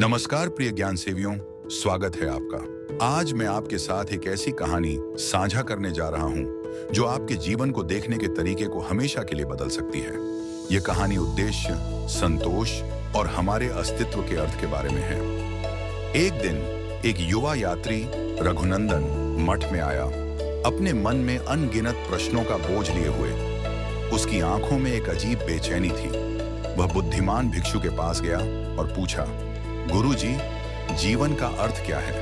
नमस्कार प्रिय ज्ञान सेवियों, स्वागत है आपका। आज मैं आपके साथ एक ऐसी कहानी साझा करने जा रहा हूं जो आपके जीवन को देखने के तरीके को हमेशा के लिए बदल सकती है। ये कहानी उद्देश्य, संतोष और हमारे अस्तित्व के अर्थ के बारे में है। एक दिन एक युवा यात्री रघुनंदन मठ में आया, अपने मन में अनगिनत प्रश्नों का बोझ लिए हुए। उसकी आंखों में एक अजीब बेचैनी थी। वह बुद्धिमान भिक्षु के पास गया और पूछा, गुरुजी, जीवन का अर्थ क्या है?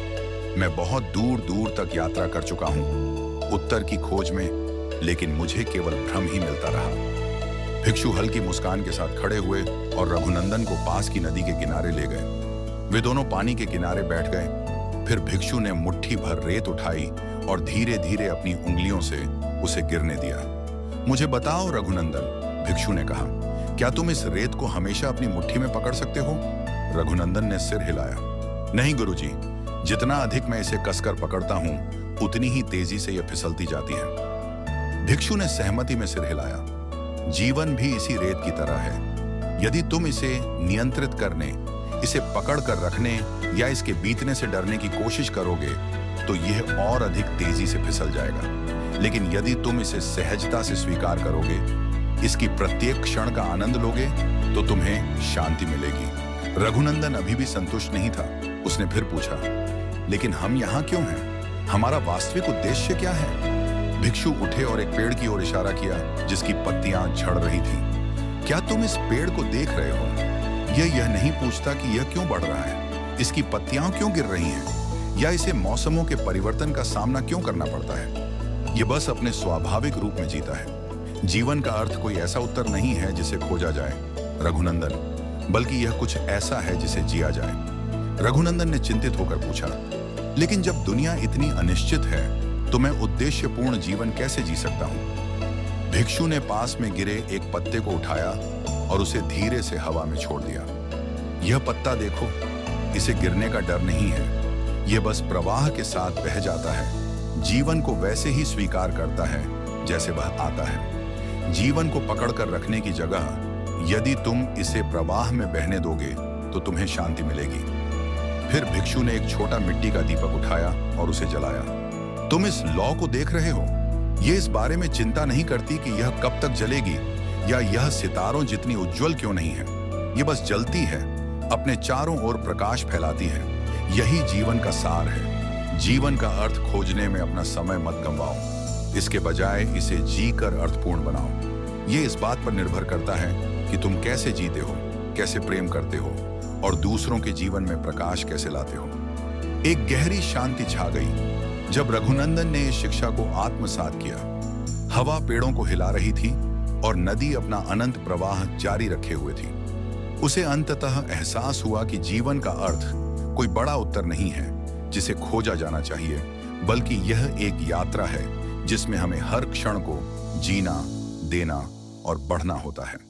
मैं बहुत दूर दूर तक यात्रा कर चुका हूं उत्तर की खोज में, लेकिन मुझे केवल भ्रम ही मिलता रहा। भिक्षु हल्की मुस्कान के साथ खड़े हुए और रघुनंदन को पास की नदी के किनारे ले गए। वे दोनों पानी के किनारे बैठ गए। फिर भिक्षु ने मुट्ठी भर रेत उठाई और धीरे धीरे अपनी उंगलियों से उसे गिरने दिया। मुझे बताओ रघुनंदन, भिक्षु ने कहा, क्या तुम इस रेत को हमेशा अपनी मुट्ठी में पकड़ सकते हो? रघुनंदन ने सिर हिलाया। नहीं गुरुजी, जितना अधिक मैं इसे कसकर पकड़ता हूं, उतनी ही तेजी से यह फिसलती जाती है। भिक्षु ने सहमति में सिर हिलाया। जीवन भी इसी रेत की तरह है। यदि तुम इसे नियंत्रित करने, इसे पकड़ कर रखने या इसके बीतने से डरने की कोशिश करोगे तो यह और अधिक तेजी से फिसल जाएगा। लेकिन यदि तुम इसे सहजता से स्वीकार करोगे, इसकी प्रत्येक क्षण का आनंद लोगे, तो तुम्हें शांति मिलेगी। रघुनंदन अभी भी संतुष्ट नहीं था। उसने फिर पूछा, लेकिन हम यहाँ क्यों हैं? हमारा वास्तविक उद्देश्य क्या है? भिक्षु उठे और एक पेड़ की ओर इशारा किया जिसकी पत्तियां झड़ रही थी। क्या तुम इस पेड़ को देख रहे हो? यह नहीं पूछता कि यह क्यों बढ़ रहा है, इसकी पत्तियां क्यों गिर रही हैं, या इसे मौसमों के परिवर्तन का सामना क्यों करना पड़ता है। यह बस अपने स्वाभाविक रूप में जीता है। जीवन का अर्थ कोई ऐसा उत्तर नहीं है जिसे खोजा जाए रघुनंदन, बल्कि यह कुछ ऐसा है जिसे जिया जाए। रघुनंदन ने चिंतित होकर पूछा, लेकिन जब दुनिया इतनी अनिश्चित है तो मैं उद्देश्यपूर्ण जीवन कैसे जी सकता हूं? भिक्षु ने पास में गिरे एक पत्ते को उठाया और उसे धीरे से हवा में छोड़ दिया। यह पत्ता देखो, इसे गिरने का डर नहीं है। यह बस प्रवाह के साथ बह जाता है, जीवन को वैसे ही स्वीकार करता है जैसे वह आता है। जीवन को पकड़कर रखने की जगह यदि तुम इसे प्रवाह में बहने दोगे तो तुम्हें शांति मिलेगी। फिर भिक्षु ने एक छोटा मिट्टी का दीपक उठाया और उसे जलाया। तुम इस लौ को देख रहे हो? यह इस बारे में चिंता नहीं करती कि यह कब तक जलेगी या यह सितारों जितनी उज्जवल क्यों नहीं है। यह बस जलती है, अपने चारों ओर प्रकाश फैलाती है। यही जीवन का सार है। जीवन का अर्थ खोजने में अपना समय मत गंवाओ, इसके बजाय इसे जीकर अर्थपूर्ण बनाओ। यह इस बात पर निर्भर करता है कि तुम कैसे जीते हो, कैसे प्रेम करते हो और दूसरों के जीवन में प्रकाश कैसे लाते हो। एक गहरी शांति छा गई जब रघुनंदन ने इस शिक्षा को आत्मसात किया। हवा पेड़ों को हिला रही थी और नदी अपना अनंत प्रवाह जारी रखे हुए थी। उसे अंततः एहसास हुआ कि जीवन का अर्थ कोई बड़ा उत्तर नहीं है जिसे खोजा जाना चाहिए, बल्कि यह एक यात्रा है जिसमें हमें हर क्षण को जीना, देना और बढ़ना होता है।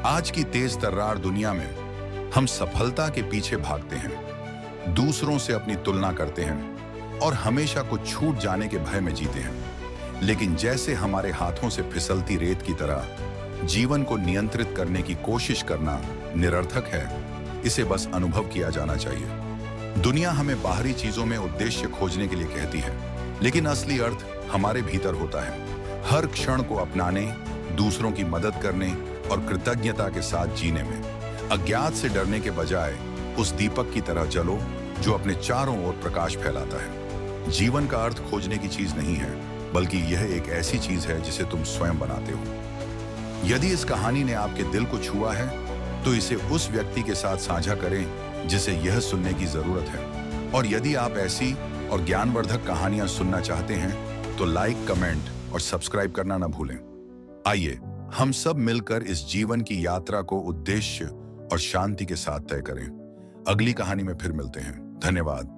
आज की तेज तर्रार दुनिया में हम सफलता के पीछे भागते हैं, दूसरों से अपनी तुलना करते हैं और हमेशा कुछ छूट जाने के भय में जीते हैं। लेकिन जैसे हमारे हाथों से फिसलती रेत की तरह जीवन को नियंत्रित करने की कोशिश करना निरर्थक है। इसे बस अनुभव किया जाना चाहिए। दुनिया हमें बाहरी चीजों में उद्देश्य खोजने के लिए कहती है, लेकिन असली अर्थ हमारे भीतर होता है। हर क्षण को अपनाने, दूसरों की मदद करने और कृतज्ञता के साथ जीने में। अज्ञात से डरने के बजाय उस दीपक की तरह जलो जो अपने चारों ओर प्रकाश फैलाता है। जीवन का अर्थ खोजने की चीज नहीं है, बल्कि यह एक ऐसी चीज है जिसे तुम स्वयं बनाते हो। यदि इस कहानी ने आपके दिल को छुआ है तो इसे उस व्यक्ति के साथ साझा करें जिसे यह सुनने की जरूरत है। और यदि आप ऐसी और ज्ञानवर्धक कहानियां सुनना चाहते हैं तो लाइक, कमेंट और सब्सक्राइब करना ना भूलें। आइए हम सब मिलकर इस जीवन की यात्रा को उद्देश्य और शांति के साथ तय करें। अगली कहानी में फिर मिलते हैं। धन्यवाद।